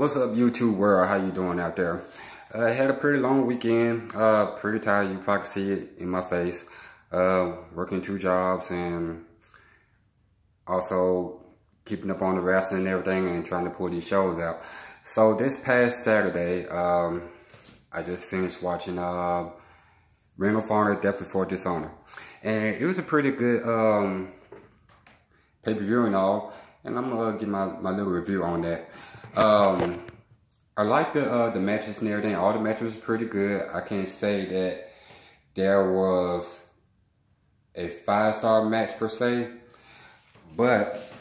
What's up, YouTube world? How you doing out there? I had a pretty long weekend. Pretty tired. You probably can see it in my face. Working 2 jobs and also keeping up on the wrestling and everything and trying to pull these shows out. So this past Saturday, I just finished watching Ring of Honor Death Before Dishonor. And it was a pretty good pay-per-view and all. And I'm gonna give my little review on that. I like the matches and everything. All the matches were pretty good. I can't say that there was a 5-star match per se, but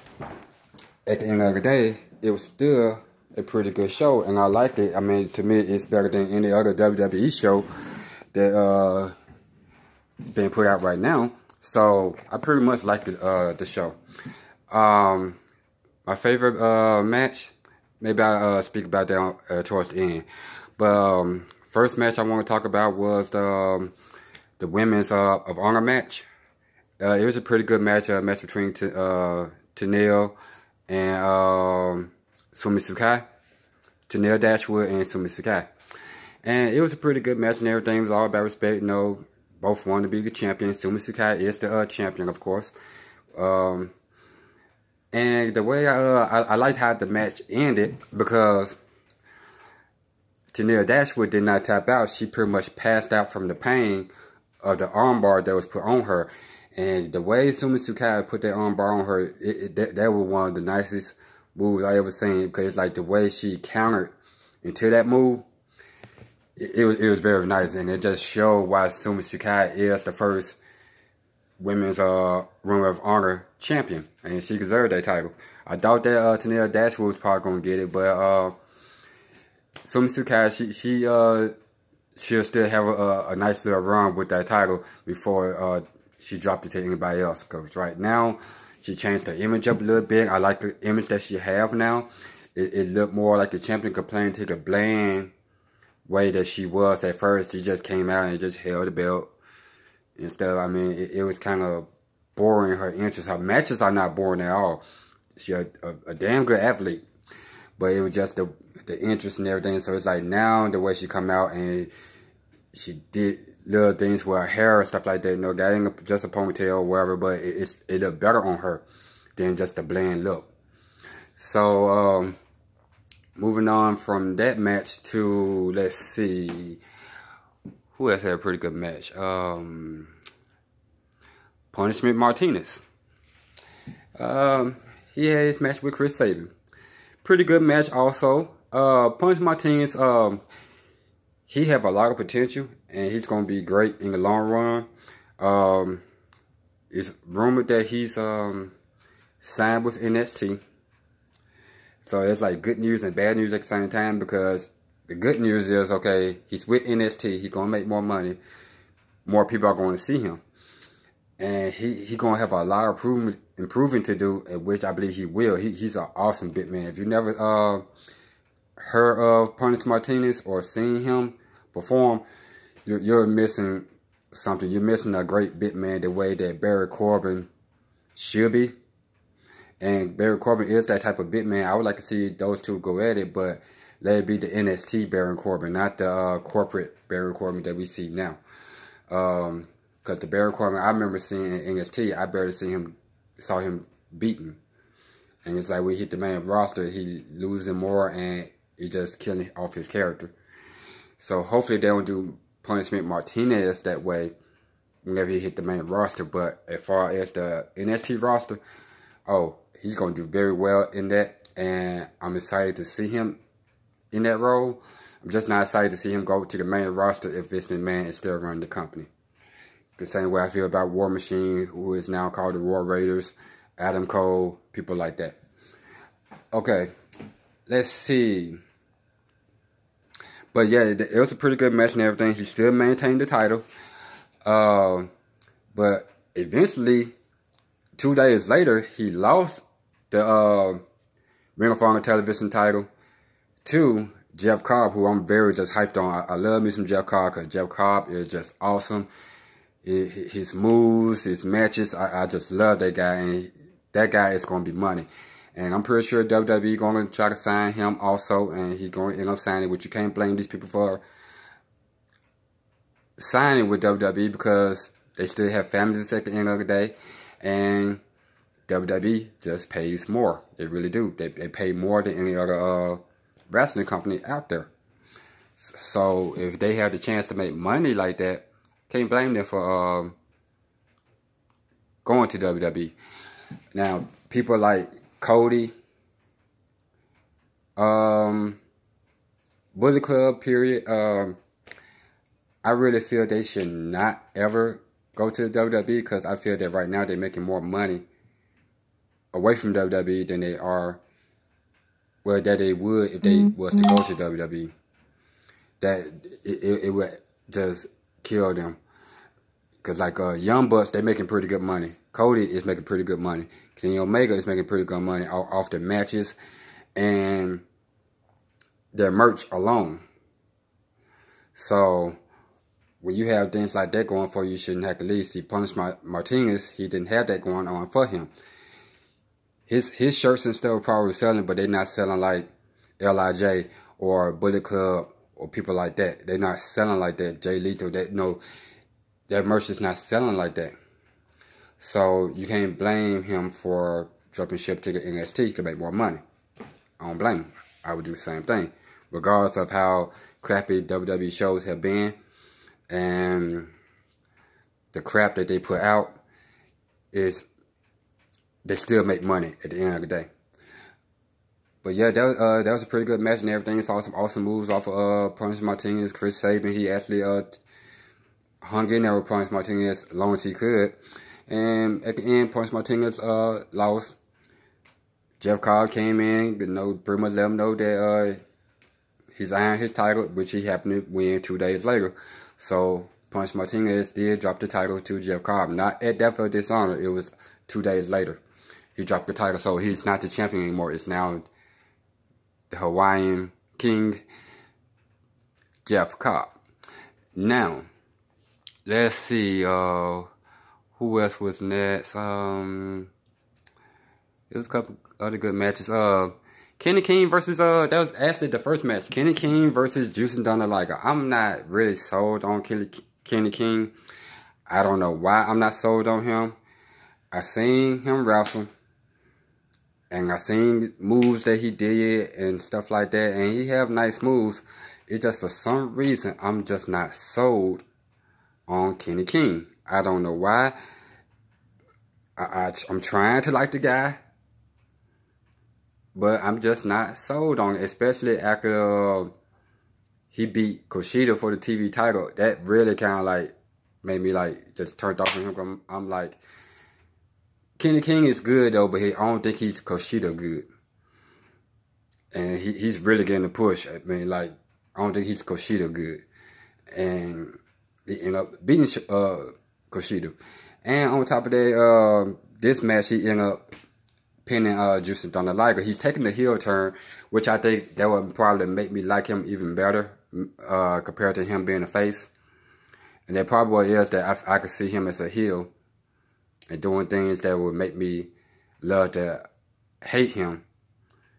at the end of the day, it was still a pretty good show, and I liked it. I mean, to me, it's better than any other WWE show that is being put out right now. So I pretty much liked the show. My favorite match, maybe I'll speak about that towards the end. But first match I want to talk about was the women's of honor match. It was a pretty good match, match between Tenille and Sumi Sakai. Tenille Dashwood and Sumi Sakai. And it was a pretty good match and everything. It was all about respect. You know, both wanted to be the champion. Sumi Sakai is the champion, of course. And the way I liked how the match ended, because Tenille Dashwood did not tap out. She pretty much passed out from the pain of the armbar that was put on her. And the way Sumi Sakai put that armbar on her, that was one of the nicest moves I ever seen, because it's like the way she countered into that move, it was very nice, and it just showed why Sumi Sakai is the first women's Ring of Honor champion, and she deserved that title. I doubt that Tenille Dashwood was probably gonna get it, but Sumi Sakai, she'll still have a nice little run with that title before she dropped it to anybody else. Because right now, she changed her image up a little bit. I like the image that she have now. It looked more like the champion compared to the bland way that she was at first. She just came out and just held the belt and stuff. I mean, it was kind of boring, her interest. Her matches are not boring at all. She's a damn good athlete, but it was just the interest and everything. So it's like now the way she come out and she did little things with her hair and stuff like that. You know, that ain't just a ponytail or whatever, but it looked better on her than just the bland look. So moving on from that match to, let's see, who else had a pretty good match? Punishment Martinez. He had his match with Chris Sabin. Pretty good match also. Punishment Martinez, he have a lot of potential, and he's going to be great in the long run. It's rumored that he's signed with NXT. So it's like good news and bad news at the same time, because the good news is, okay, he's with NXT. He's going to make more money. More people are going to see him. And he's going to have a lot of improving to do, which I believe he will. He's an awesome big man. If you never heard of Punishment Martinez or seen him perform, you're missing something. You're missing a great big man the way that Barry Corbin should be. And Barry Corbin is that type of big man. I would like to see those two go at it, but let it be the NXT Barry Corbin, not the corporate Barry Corbin that we see now. Because the Barry Corbin I remember seeing in NXT, I barely saw him beaten. And it's like when he hit the main roster, he losing more, and he just killing off his character. So hopefully they don't do Punishment Martinez that way whenever he hit the main roster. But as far as the NXT roster, oh, he's going to do very well in that. And I'm excited to see him in that role. I'm just not excited to see him go to the main roster if Vince McMahon is still running the company. The same way I feel about War Machine, who is now called the War Raiders, Adam Cole, people like that. Okay, let's see. But yeah, it was a pretty good match and everything. He still maintained the title. But eventually, 2 days later, he lost the Ring of Honor television title to Jeff Cobb, who I'm very just hyped on. I love me some Jeff Cobb, because Jeff Cobb is just awesome. His moves, his matches, I just love that guy. And that guy is going to be money. And I'm pretty sure WWE going to try to sign him also, and he's going to end up signing, which you can't blame these people for signing with WWE because they still have families at the end of the day, and WWE just pays more. They really do. They pay more than any other wrestling company out there. So if they have the chance to make money like that, can't blame them for going to WWE. Now, people like Cody, Bullet Club, period. I really feel they should not ever go to WWE because I feel that right now they're making more money away from WWE than they are, well, that they would if they was to go to WWE. That it would just kill them. Because like Young Bucks, they're making pretty good money. Cody is making pretty good money. Kenny Omega is making pretty good money off their matches and their merch alone. So when you have things like that going for you, you shouldn't have to leave. See, Punishment Martinez, he didn't have that going on for him. His shirts and stuff are probably selling, but they're not selling like LIJ or Bullet Club or people like that. They're not selling like that. Jay Lethal, their merch is not selling like that. So you can't blame him for dropping ship to the NXT to make more money. I don't blame him. I would do the same thing. Regardless of how crappy WWE shows have been and the crap that they put out, is they still make money at the end of the day. But yeah, that was a pretty good match and everything. Saw some awesome moves off of Punishment Martinez. Chris Sabin, he actually hung in there with Punishment Martinez as long as he could. And at the end, Punishment Martinez lost. Jeff Cobb came in, pretty much let him know that he's earned his title, which he happened to win 2 days later. So Punishment Martinez did drop the title to Jeff Cobb. Not at Death of Dishonor. It was 2 days later. He dropped the title, so he's not the champion anymore. It's now the Hawaiian King, Jeff Cobb. Now, let's see, who else was next? There was a couple other good matches. Kenny King versus, that was actually the first match. Kenny King versus Jushin Thunder Liger. I'm not really sold on Kenny King. I don't know why I'm not sold on him. I seen him wrestle. And I seen moves that he did and stuff like that. And he have nice moves. It's just for some reason, I'm just not sold on Kenny King. I don't know why. I'm trying to like the guy. But I'm just not sold on it. Especially after he beat Kushida for the TV title. That really kind of like made me like just turned off from him. I'm like, Kenny King is good though, but I don't think he's Kushida good. And he's really getting a push. I mean, like, I don't think he's Kushida good. And he ended up beating Kushida. And on top of that, this match, he ended up pinning Jushin Thunder Liger. He's taking the heel turn, which I think that would probably make me like him even better compared to him being a face. And that probably is that I could see him as a heel and doing things that would make me love to hate him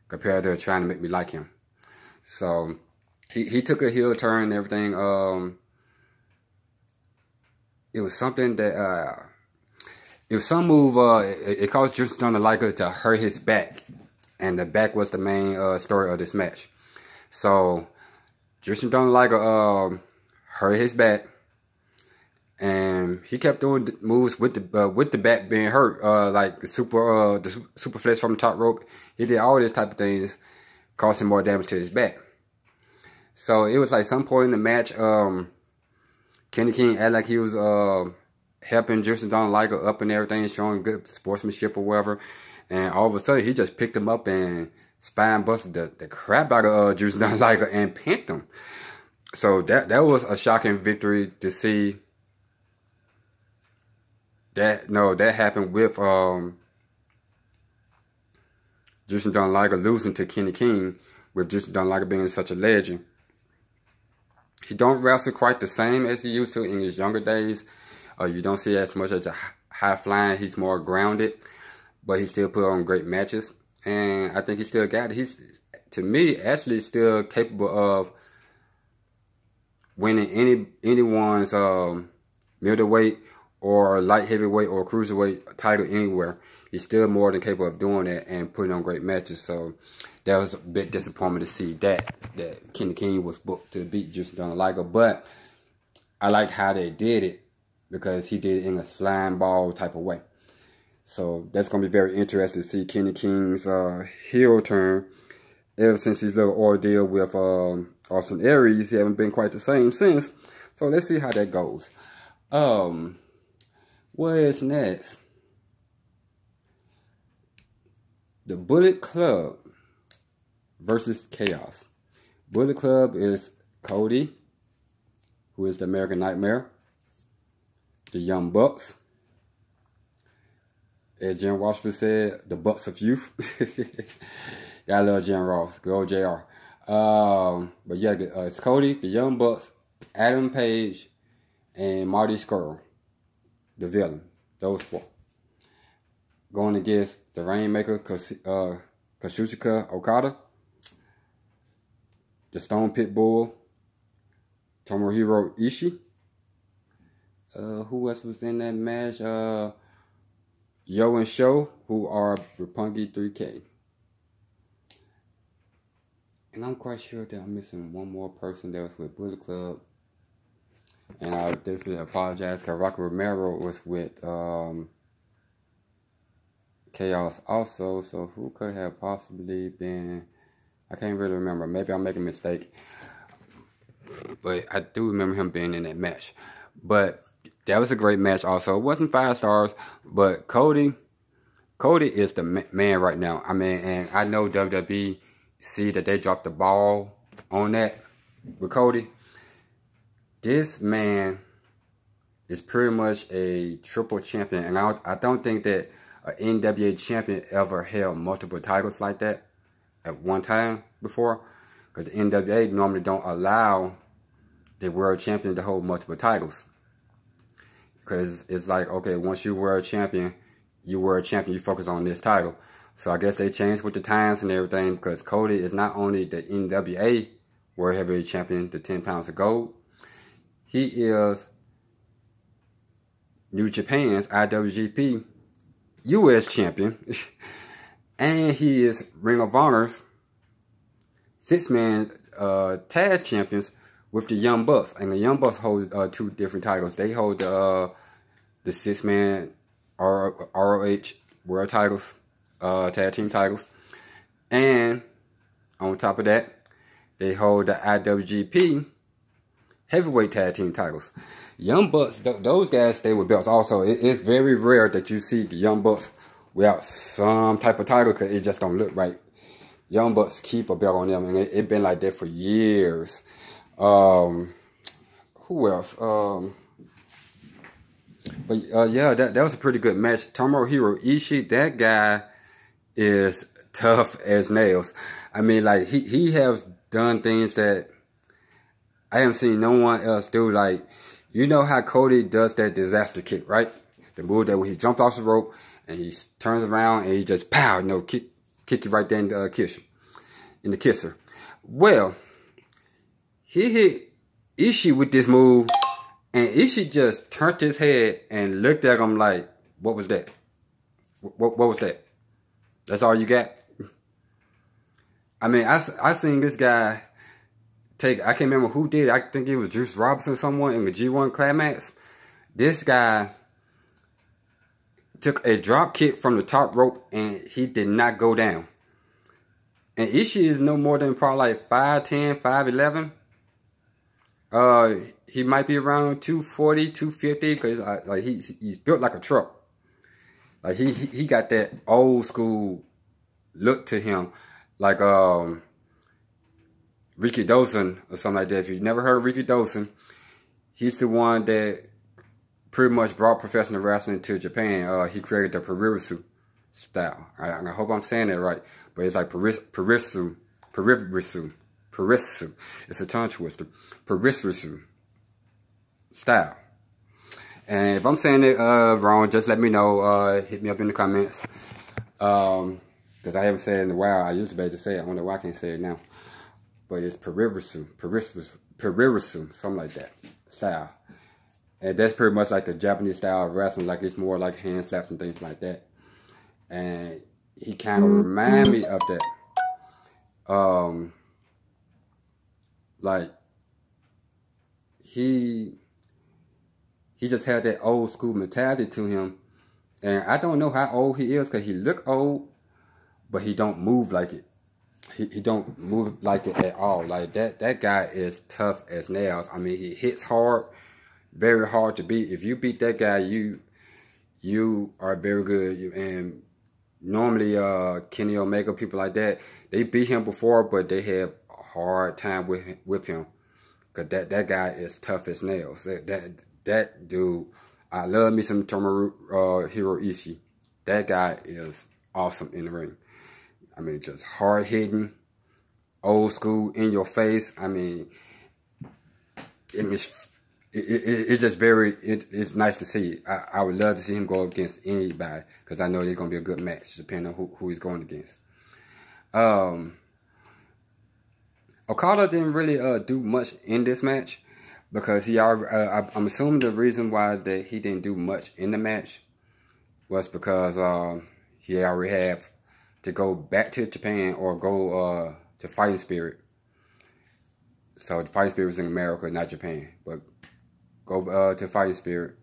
compared to trying to make me like him. So he took a heel turn and everything. It was something that it was some move. It caused Jushin Thunder Liger to hurt his back, and the back was the main story of this match. So Jushin Thunder Liger hurt his back. And he kept doing moves with the back being hurt, like the super flex from the top rope. He did all these type of things, causing more damage to his back. So it was like some point in the match, Kenny King acted like he was helping Jushin Thunder Liger up and everything, showing good sportsmanship or whatever. And all of a sudden, he just picked him up and spine busted the crap out of Jushin Thunder Liger and pinned him. So that was a shocking victory to see. That happened with Jushin Thunder Liger losing to Kenny King, with Jushin Thunder Liger being such a legend. He don't wrestle quite the same as he used to in his younger days. You don't see as much as a high flying. He's more grounded, but he still put on great matches. and I think he still got it. He's, to me, actually still capable of winning anyone's middleweight or light heavyweight or cruiserweight title anywhere. He's still more than capable of doing that and putting on great matches. So that was a bit disappointing to see that Kenny King was booked to beat Justin Thunder Liger. But I liked how they did it because he did it in a slime ball type of way. So that's going to be very interesting to see Kenny King's heel turn. Ever since his little ordeal with Austin Aries, he haven't been quite the same since. So let's see how that goes. What is next? The Bullet Club versus Chaos. Bullet Club is Cody, who is the American Nightmare, the Young Bucks, as Jim Washington said, the Bucks of Youth. Yeah, I love Jim Ross. Go JR. But yeah, it's Cody, the Young Bucks, Adam Page, and Marty Scurll, the villain. Those four. Going against the Rainmaker, Kazuchika Okada, the Stone Pitbull, Tomohiro Ishii. Who else was in that match? Yo and Sho, who are Roppongi 3K. And I'm quite sure that I'm missing one more person that was with Bullet Club. And I definitely apologize because Rocky Romero was with Chaos also. So who could have possibly been? I can't really remember. Maybe I'm making a mistake. But I do remember him being in that match. But that was a great match also. It wasn't 5 stars, but Cody is the man right now. I mean, and I know WWE see that they dropped the ball on that with Cody. This man is pretty much a triple champion, and I don't think that an NWA champion ever held multiple titles like that at one time before, because the NWA normally don't allow the world champion to hold multiple titles. Because it's like, okay, once you world champion, you focus on this title. So I guess they changed with the times and everything, because Cody is not only the NWA World Heavyweight Champion, the 10 pounds of gold, he is New Japan's IWGP US Champion, and he is Ring of Honor's 6-man tag champions with the Young Bucks. And the Young Bucks hold 2 different titles. They hold the 6-man ROH world titles, tag team titles. And on top of that, they hold the IWGP heavyweight tag team titles. Young Bucks, those guys stay with belts also. It's very rare that you see the Young Bucks without some type of title, because it just don't look right. Young Bucks keep a belt on them, and it's been like that for years. Who else? Yeah, that was a pretty good match. Tomohiro Ishii, that guy is tough as nails. I mean, like, he has done things that I haven't seen no one else do. Like, you know how Cody does that disaster kick, right? The move that when he jumps off the rope and he turns around and he just pow, kick you right there in the kisser. Well, he hit Ishii with this move, and Ishii just turned his head and looked at him like, what was that? What was that? That's all you got? I mean, I seen this guy take, I can't remember who did it. I think it was Juice Robinson or someone in the G1 Climax. This guy took a drop kick from the top rope and he did not go down. And Ishii is no more than probably like 5'10", 5'11". He might be around 240, 250, because like he's built like a truck. Like he got that old school look to him, like Ricky Dawson or something like that. If you've never heard of Ricky Dawson, he's the one that pretty much brought professional wrestling to Japan. He created the Parisu style. I hope I'm saying that right, but it's like Parisu. It's a tongue twister. Parisu style. And if I'm saying it wrong, just let me know. Hit me up in the comments. because I haven't said it in a while. I used to be able to say it. I don't know why I can't say it now. But it's Parirusu, something like that style. And that's pretty much like the Japanese style of wrestling. Like it's more like hand slaps and things like that. And he kind of remind me of that. Like he just had that old school mentality to him. And I don't know how old he is because he look old, but he don't move like it. He don't move like it at all. Like that guy is tough as nails. I mean, he hits hard, very hard to beat. If you beat that guy, you are very good. And normally, Kenny Omega, people like that, they beat him before, but they have a hard time with him. Cause that guy is tough as nails. That dude, I love me some Tomohiro Ishii. That guy is awesome in the ring. I mean, just hard hitting, old school, in your face. I mean, it's just it's nice to see. I would love to see him go up against anybody because I know it's gonna be a good match depending on who he's going against. Okada didn't really do much in this match because he already. I'm assuming the reason why that he didn't do much in the match was because he already have to go back to Japan or go to Fighting Spirit. So the Fighting Spirit was in America, not Japan. But go to Fighting Spirit,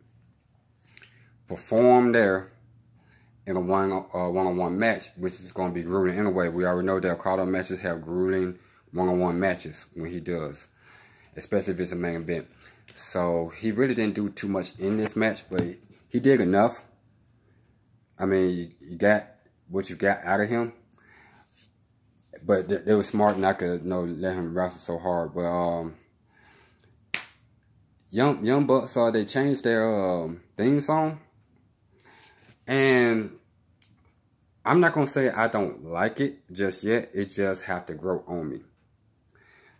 perform there in a one-on-one match, which is going to be grueling anyway. We already know that Okada matches have grueling one-on-one matches when he does, especially if it's a main event. So he really didn't do too much in this match, but he did enough. I mean, you got what you got out of him, but they were smart not to let him wrestle so hard. But Young Bucks they changed their theme song, and I'm not gonna say I don't like it just yet. It just have to grow on me,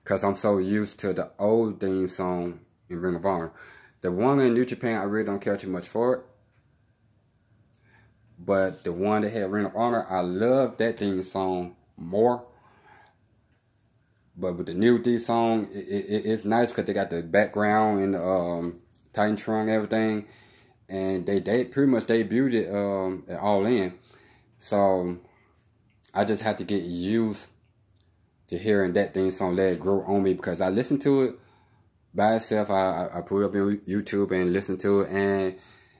cause I'm so used to the old theme song in Ring of Honor. The one in New Japan, I really don't care too much for it. But the one that had Ring of Honor, I love that theme song more. But with the new theme song, it's nice because they got the background and the Titantron and everything. And they pretty much debuted it at All In. So I just have to get used to hearing that theme song, let it grow on me. Because I listened to it by itself. I put it up on YouTube and listened to it. And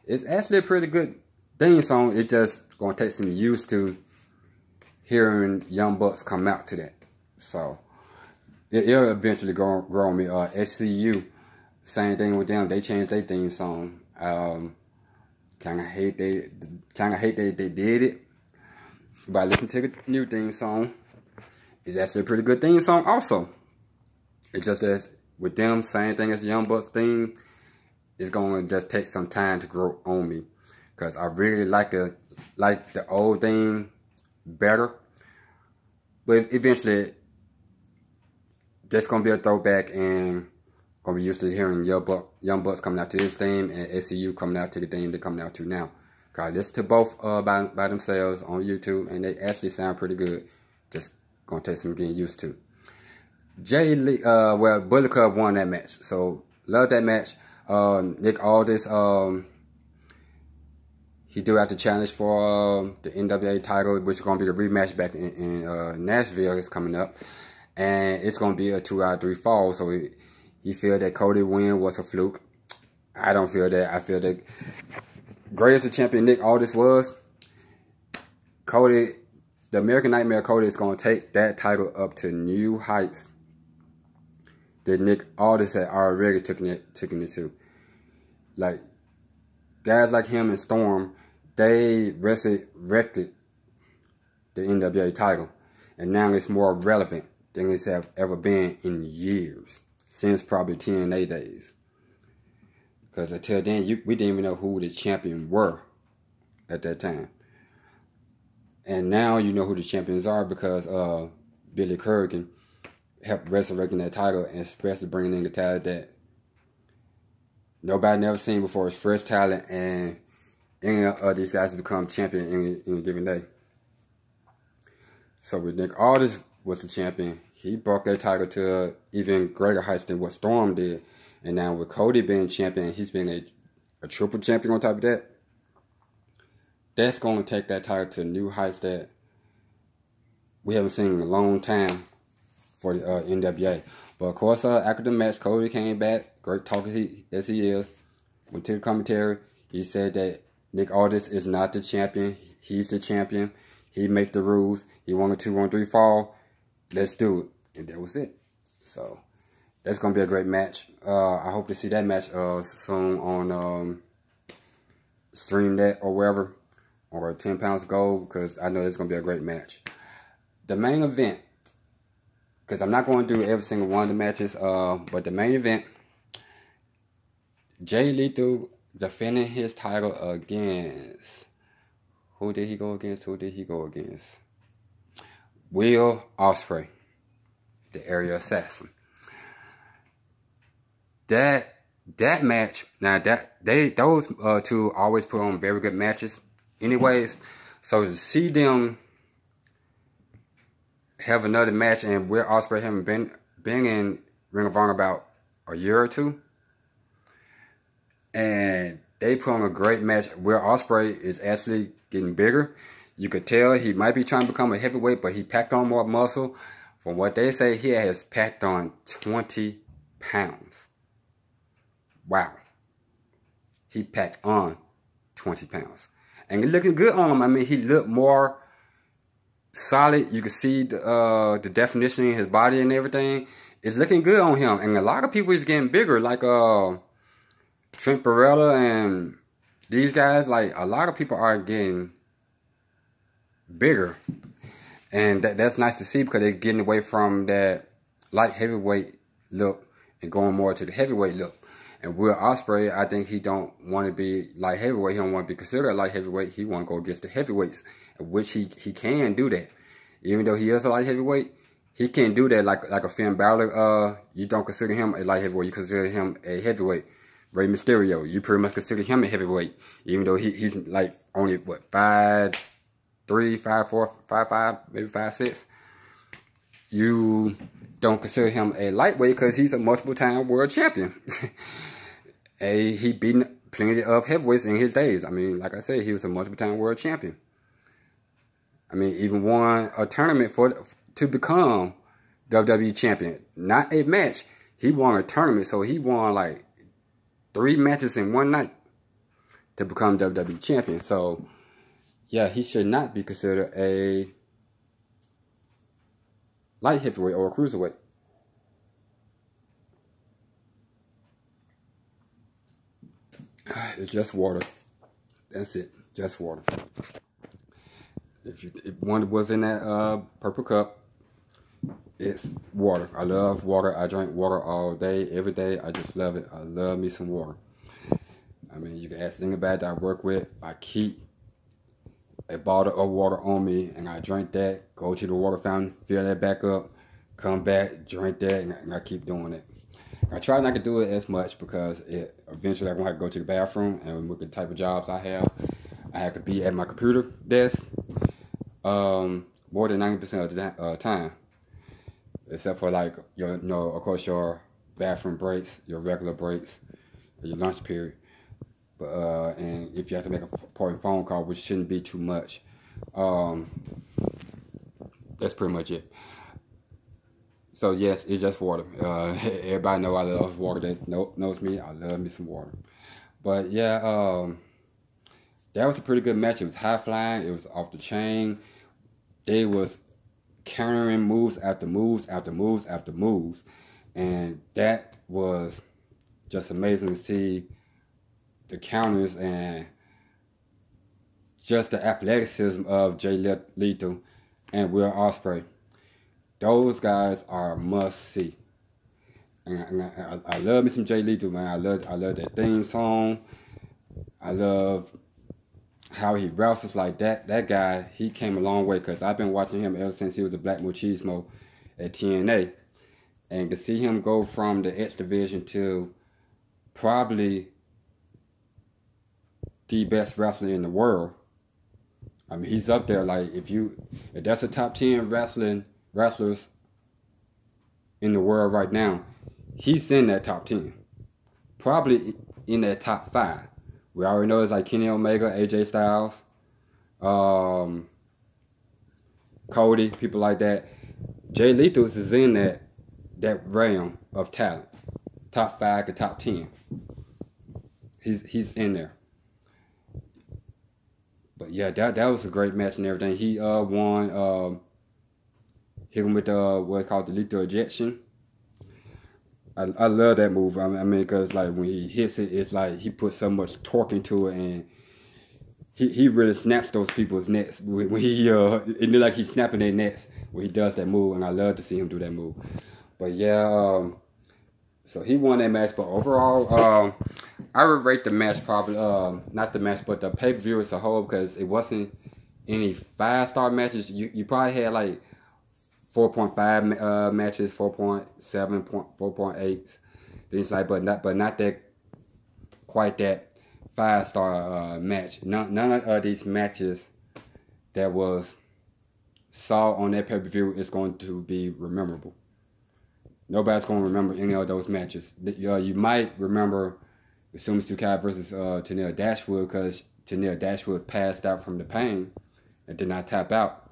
it's actually a pretty good theme song. It just gonna take some used to hearing Young Bucks come out to that. So it'll eventually grow on me. SCU, same thing with them. They changed their theme song. Kind of hate that they did it. But I listened to the new theme song. It's actually a pretty good theme song also. It's just as with them, same thing as Young Bucks theme. It's gonna just take some time to grow on me. Because I really like the old theme better. But eventually, that's going to be a throwback and going to be used to hearing Young Bucks coming out to this theme and SCU coming out to the theme they're coming out to now. Because I listen to both by themselves on YouTube and they actually sound pretty good. Just going to take some getting used to. Jay Lee, Bullet Club won that match. So, love that match. Nick Aldis, he do have to challenge for the NWA title, which is going to be the rematch back in Nashville is coming up. And it's going to be a 2-out-of-3 fall. So he feel that Cody win was a fluke. I don't feel that. I feel that greatest of champion Nick Aldis was, Cody, the American Nightmare Cody is going to take that title up to new heights that Nick Aldis had already taken it to. Like, guys like him and Storm, they resurrected the NWA title. And now it's more relevant than it's have ever been in years. Since probably TNA days. Because until then, we didn't even know who the champion were at that time. And now you know who the champions are because Billy Corgan helped resurrecting that title and especially bringing in the talent that nobody never seen before. It's fresh talent, and any of these guys become champion in a given day. So when Nick Aldis was the champion, he brought that title to even greater heights than what Storm did. And now with Cody being champion, he's been a triple champion on top of that. That's going to take that title to new heights that we haven't seen in a long time for the NWA. But of course, after the match, Cody came back, great talker as he is, went to the commentary. He said that Nick Aldis is not the champion. He's the champion. He makes the rules. He won a 2-1-3 fall. Let's do it. And that was it. So that's going to be a great match. I hope to see that match soon on StreamNet or wherever, or 10 Pounds Gold, because I know it's going to be a great match. The main event, because I'm not going to do every single one of the matches, but the main event, Jay Lethal defending his title against, who did he go against? Will Ospreay, the area assassin. That match, now those two always put on very good matches anyways, so to see them have another match, and Will Ospreay haven't been in Ring of Honor about a year or two, and they put on a great match. Will Ospreay is actually getting bigger. You could tell he might be trying to become a heavyweight, but he packed on more muscle. From what they say, he has packed on 20 pounds. Wow. He packed on 20 pounds. And he's looking good on him. I mean, he looked more solid. You can see the definition in his body and everything. It's looking good on him. And a lot of people is getting bigger, like Trent Barrella and these guys. Like, a lot of people are getting bigger. And that's nice to see, because they're getting away from that light heavyweight look and going more to the heavyweight look. And Will Ospreay, I think he don't want to be light heavyweight. He don't want to be considered a light heavyweight. He want to go against the heavyweights, which he can do that. Even though he is a light heavyweight, he can do that like a Finn Balor. You don't consider him a light heavyweight. You consider him a heavyweight. Rey Mysterio, you pretty much consider him a heavyweight. Even though he's like only, what, 5'3", 5'4", 5'5", maybe 5'6". You don't consider him a lightweight because he's a multiple-time world champion. He beaten plenty of heavyweights in his days. I mean, like I said, he was a multiple-time world champion. I mean, even won a tournament to become WWE champion. Not a match. He won a tournament, so he won like 3 matches in one night to become WWE champion. So, yeah, he should not be considered a light heavyweight or a cruiserweight. It's just water. That's it. Just water. If one was in that purple cup, it's water. I love water. I drink water all day, every day. I just love it. I love me some water. I mean, you can ask anybody that I work with. I keep a bottle of water on me, and I drink that, go to the water fountain, fill that back up, come back, drink that, and I keep doing it. I try not to do it as much because eventually I'm going to have to go to the bathroom, and with the type of jobs I have to be at my computer desk more than 90% of the time. Except for, like, of course, your bathroom breaks, your regular breaks, your lunch period. But and if you have to make an important phone call, which shouldn't be too much, that's pretty much it. So yes, it's just water. Everybody know I love water. That knows me. I love me some water. But yeah, that was a pretty good match. It was high flying. It was off the chain. They was countering moves after moves after moves after moves, and that was just amazing to see. The counters and just the athleticism of Jay Lethal and Will Ospreay. Those guys are must see. And I love me some Jay Lethal, man. I love that theme song. I love how he wrestles like that. That guy, he came a long way, because I've been watching him ever since he was a Black Machismo at TNA. And to see him go from the X division to probably the best wrestler in the world, I mean, he's up there. Like, if that's a top 10 wrestlers in the world right now, he's in that top 10. Probably in that top 5. We already know it's like Kenny Omega, AJ Styles, Cody, people like that. Jay Lethal is in that realm of talent. Top 5 to top 10. He's in there. But yeah, that was a great match and everything. He won, hit him with what's called the lethal ejection. I love that move. I mean, because like when he hits it, it's like he puts so much torque into it, and he really snaps those people's necks. When he it looked like he's snapping their necks when he does that move, and I love to see him do that move. But yeah, so he won that match. But overall, I would rate the match probably not the match, but the pay-per-view as a whole, because it wasn't any 5-star matches. You probably had like 4.5 matches, 4.7, 4.8, things like, but not that quite that 5-star match. None of these matches that was saw on that pay-per-view is going to be memorable. Nobody's going to remember any of those matches. You might remember the Sinsuki versus Tenille Dashwood, because Tenille Dashwood passed out from the pain and did not tap out.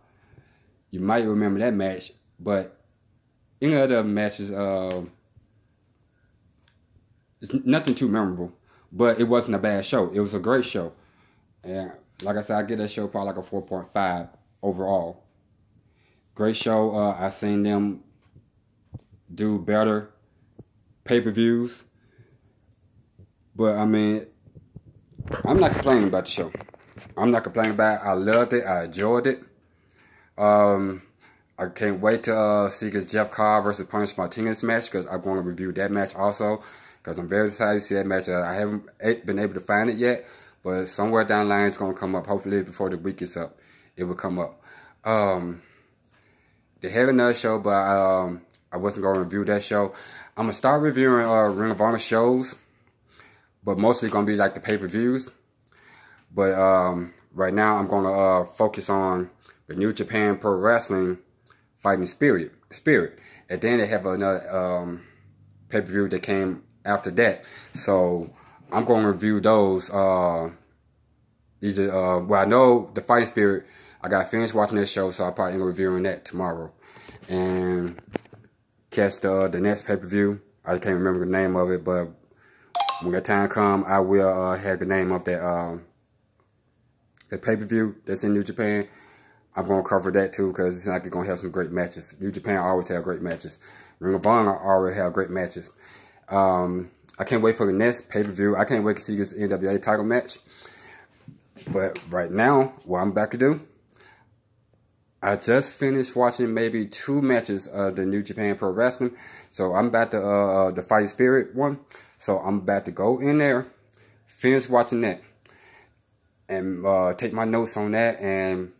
You might remember that match, but any other matches, it's nothing too memorable. But it wasn't a bad show. It was a great show. And like I said, I give that show probably like a 4.5 overall. Great show. I've seen them do better pay-per-views. But, I mean, I'm not complaining about the show. I'm not complaining about it. I loved it. I enjoyed it. I can't wait to see this Jeff Cobb versus Punch Martinez match, because I'm going to review that match also, because I'm very excited to see that match. I haven't been able to find it yet, but somewhere down the line it's going to come up. Hopefully before the week is up, it will come up. They had another show, but I wasn't going to review that show. I'm going to start reviewing Ring of Honor shows, but mostly going to be like the pay-per-views. But right now I'm going to focus on the New Japan Pro Wrestling Fighting Spirit. And then they have another pay-per-view that came after that. So I'm going to review those. Well, I know the Fighting Spirit, I got finished watching that show, so I'll probably end up reviewing that tomorrow. And catch the next pay-per-view. I can't remember the name of it, but when that time comes, I will have the name of that pay-per-view that's in New Japan. I'm going to cover that too, because it's like it's going to have some great matches. New Japan always have great matches. Ring of Honor already have great matches. I can't wait for the next pay-per-view. I can't wait to see this NWA title match. But right now, what I'm about to do, I just finished watching maybe 2 matches of the New Japan Pro Wrestling. So I'm about to, the Fight Spirit one. So I'm about to go in there, finish watching that, and take my notes on that. And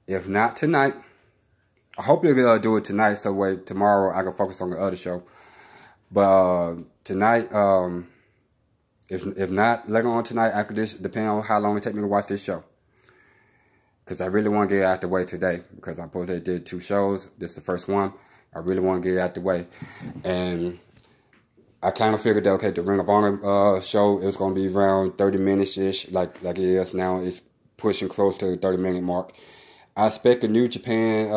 if not tonight, I hope they'll do it tonight, so way tomorrow I can focus on the other show. But tonight, if not later on tonight, after this, depending on how long it takes me to watch this show. Because I really want to get it out the way today, because I suppose they did 2 shows. This is the first one. I really want to get it out the way. And I kind of figured that, okay, the Ring of Honor show is going to be around 30 minutes-ish, like it is now. It's pushing close to the 30-minute mark. I expect the New Japan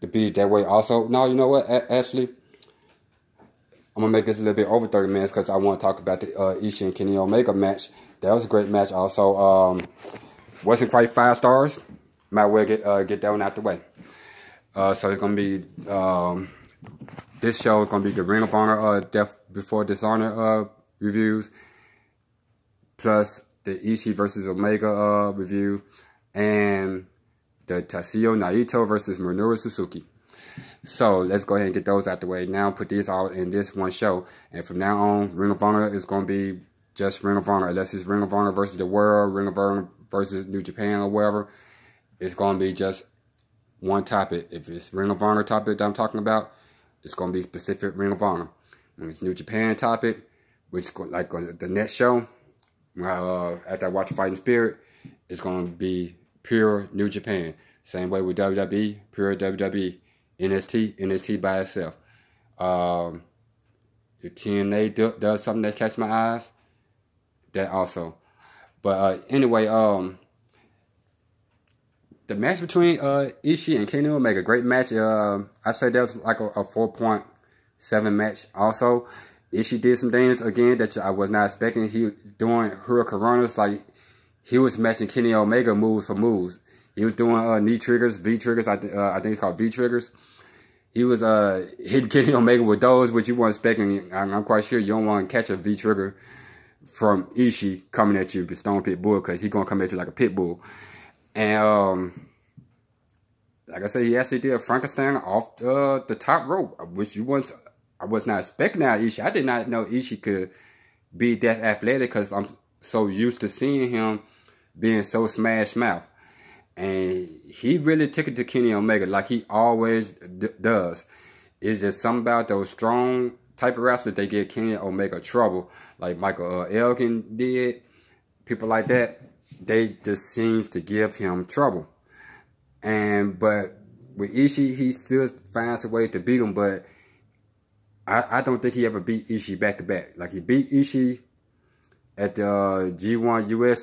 to be that way also. No, you know what? Actually, I'm going to make this a little bit over 30 minutes, because I want to talk about the Ishii and Kenny Omega match. That was a great match also. Wasn't quite 5 stars. Might well get that one out the way. So it's going to be, this show is going to be the Ring of Honor Death Before Dishonor reviews, plus the Ishii versus Omega review, and the Tatsuya Naito versus Minoru Suzuki. So let's go ahead and get those out the way now. Put these all in this one show, and from now on, Ring of Honor is going to be just Ring of Honor. Unless it's Ring of Honor versus the world, Ring of Honor versus New Japan, or whatever, it's going to be just one topic. If it's Ring of Honor topic that I'm talking about, it's going to be specific Ring of Honor. When it's New Japan topic, which like the next show, after I watch Fighting Spirit, it's going to be pure New Japan. Same way with WWE, pure WWE. NXT by itself. If TNA does something that catches my eyes, that also. But anyway, the match between Ishii and Kenny Omega, great match. I say that was like a 4.7 match. Also, Ishii did some things again that I was not expecting. He doing hurricanranas, like he was matching Kenny Omega moves for moves. He was doing knee triggers, V triggers. I think it's called V triggers. He was hitting Kenny Omega with those, which you weren't expecting. I'm quite sure you don't want to catch a V trigger from Ishii coming at you, the Stone Pit Bull, because he's gonna come at you like a pit bull. And like I said, he actually did a Frankenstein off the top rope, which I was not expecting out of Ishii. I did not know Ishii could be that athletic because I'm so used to seeing him being so smash mouth. And he really took it to Kenny Omega like he always does. It's just something about those strong type of wrestlers, they give Kenny Omega trouble. Like Michael Elgin did. People like that, they just seems to give him trouble. But with Ishii, he still finds a way to beat him. But I don't think he ever beat Ishii back to back. Like he beat Ishii at the G1 US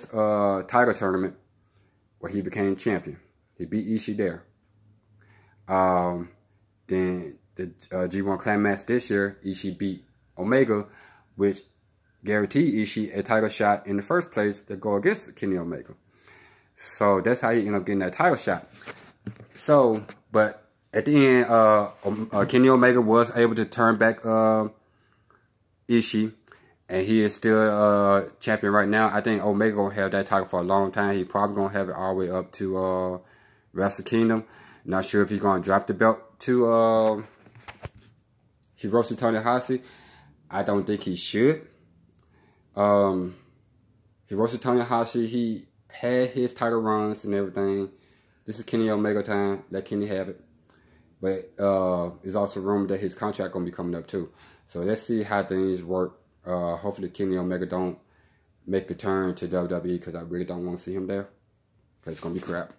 title tournament, where he became champion. He beat Ishii there. Then the G1 Climax this year, Ishii beat Omega, which guaranteed Ishii a title shot in the first place to go against Kenny Omega. So that's how he ended up getting that title shot. So, but at the end, Kenny Omega was able to turn back Ishii. And he is still champion right now. I think Omega gonna have that title for a long time. He probably gonna have it all the way up to Wrestle Kingdom. Not sure if he's gonna drop the belt to Hiroshi Tanahashi. I don't think he should. Hiroshi Tanahashi, he had his title runs and everything. This is Kenny Omega time. Let Kenny have it. But it's also rumored that his contract gonna be coming up too. So let's see how things work. Hopefully Kenny Omega don't make a turn to WWE, because I really don't want to see him there, because it's going to be crap.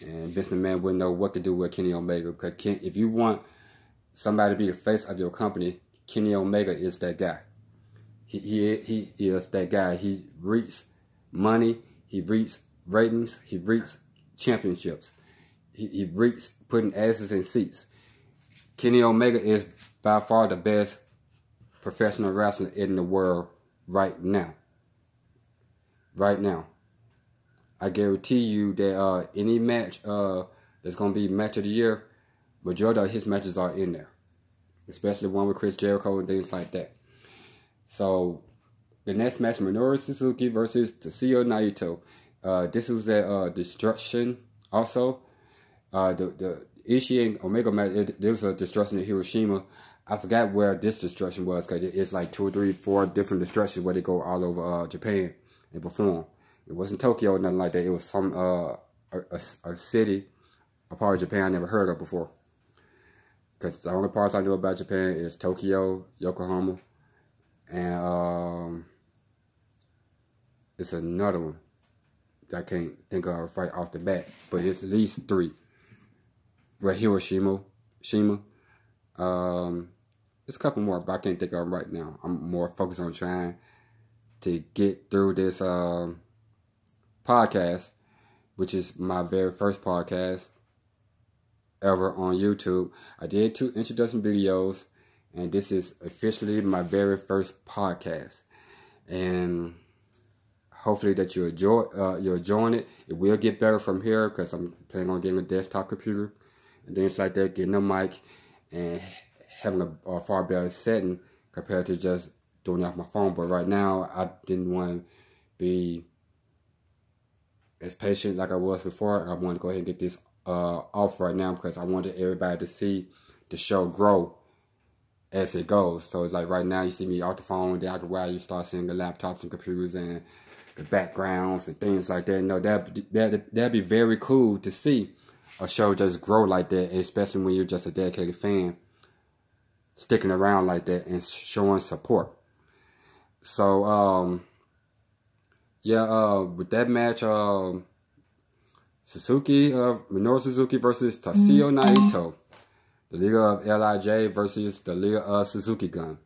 And Vince McMahon wouldn't know what to do with Kenny Omega, because if you want somebody to be the face of your company, Kenny Omega is that guy. He is that guy. He reaps money, he reaps ratings, he reaps championships. He reaps putting asses in seats. Kenny Omega is by far the best professional wrestler in the world right now. Right now. I guarantee you that any match that's going to be match of the year, majority of his matches are in there. Especially one with Chris Jericho and things like that. So, the next match, Minoru Sinsuki versus Tetsuya Naito. This was at Destruction also. The Ishii and Omega match, there was a Destruction in Hiroshima. I forgot where this Destruction was, because it's like 2 or 3, 4 different Destructions where they go all over Japan and perform. It wasn't Tokyo or nothing like that. It was some a city, a part of Japan I never heard of before. Because the only parts I know about Japan is Tokyo, Yokohama, and it's another one that I can't think of right off the bat. But it's at least 3. Right, Hiroshima. There's a couple more, but I can't think of them right now. I'm more focused on trying to get through this podcast, which is my very first podcast ever on YouTube. I did 2 introduction videos, and this is officially my very first podcast. And hopefully that you're enjoying it. It will get better from here, because I'm planning on getting a desktop computer and things like that, getting a mic, and having a far better setting compared to just doing it off my phone. But right now, I didn't want to be as patient like I was before. I wanted to go ahead and get this off right now, because I wanted everybody to see the show grow as it goes. So it's like right now, you see me off the phone, then after a while, you start seeing the laptops and computers and the backgrounds and things like that. No, that'd be very cool to see a show just grow like that, especially when you're just a dedicated fan, sticking around like that and showing support. So, Yeah, with that match, Minoru Suzuki versus Tatsuya Naito. The leader of LIJ versus the leader of Suzuki Gun.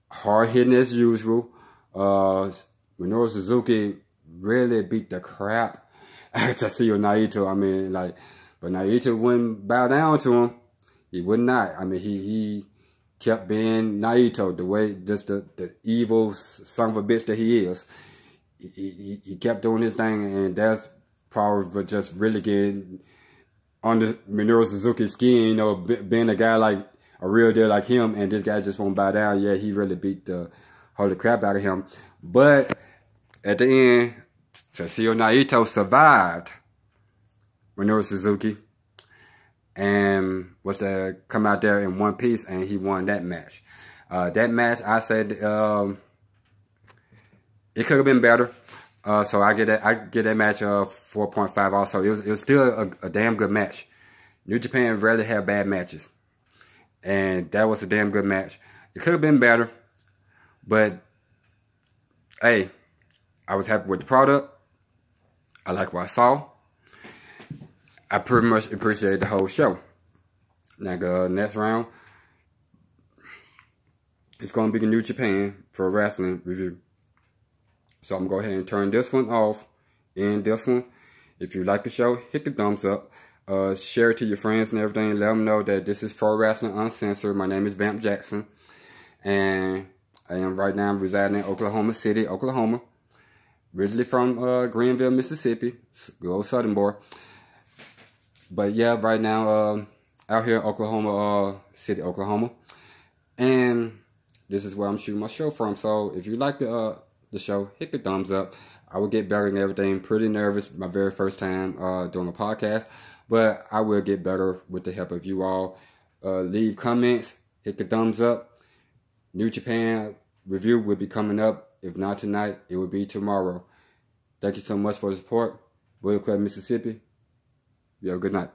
Hard hitting as usual. Minoru Suzuki really beat the crap out of Tatsuya Naito. I mean, like, but Naito wouldn't bow down to him. He would not. I mean, he kept being Naito, the way, just the evil son of a bitch that he is. He kept doing his thing, and that's probably just really getting under Minoru Suzuki's skin, you know, being a guy like a real deal like him, and this guy just won't bow down. Yeah, he really beat the holy crap out of him. But at the end, Tatsuya Naito survived Minoru Suzuki and was to come out there in one piece, and he won that match. That match, I said, it could have been better. So I get that match 4.5 also. It was still a damn good match. New Japan rarely have bad matches. And that was a damn good match. It could have been better. But, hey, I was happy with the product. I like what I saw. I pretty much appreciate the whole show. Now, next round, it's going to be the New Japan Pro Wrestling review. So I'm going to go ahead and turn this one off, end this one. If you like the show, hit the thumbs up. Share it to your friends and everything. Let them know that this is Pro Wrestling Uncensored. My name is Vamp Jackson. And I am right now residing in Oklahoma City, Oklahoma. Originally from Greenville, Mississippi. Good old Southern boy. But yeah, right now out here in Oklahoma City, Oklahoma. And this is where I'm shooting my show from. So if you like the show, hit the thumbs up. I will get better and everything. Pretty nervous, my very first time doing a podcast, but I will get better with the help of you all. Leave comments, hit the thumbs up. New Japan review will be coming up. If not tonight, it will be tomorrow. Thank you so much for the support. William Club, Mississippi. You have a good night.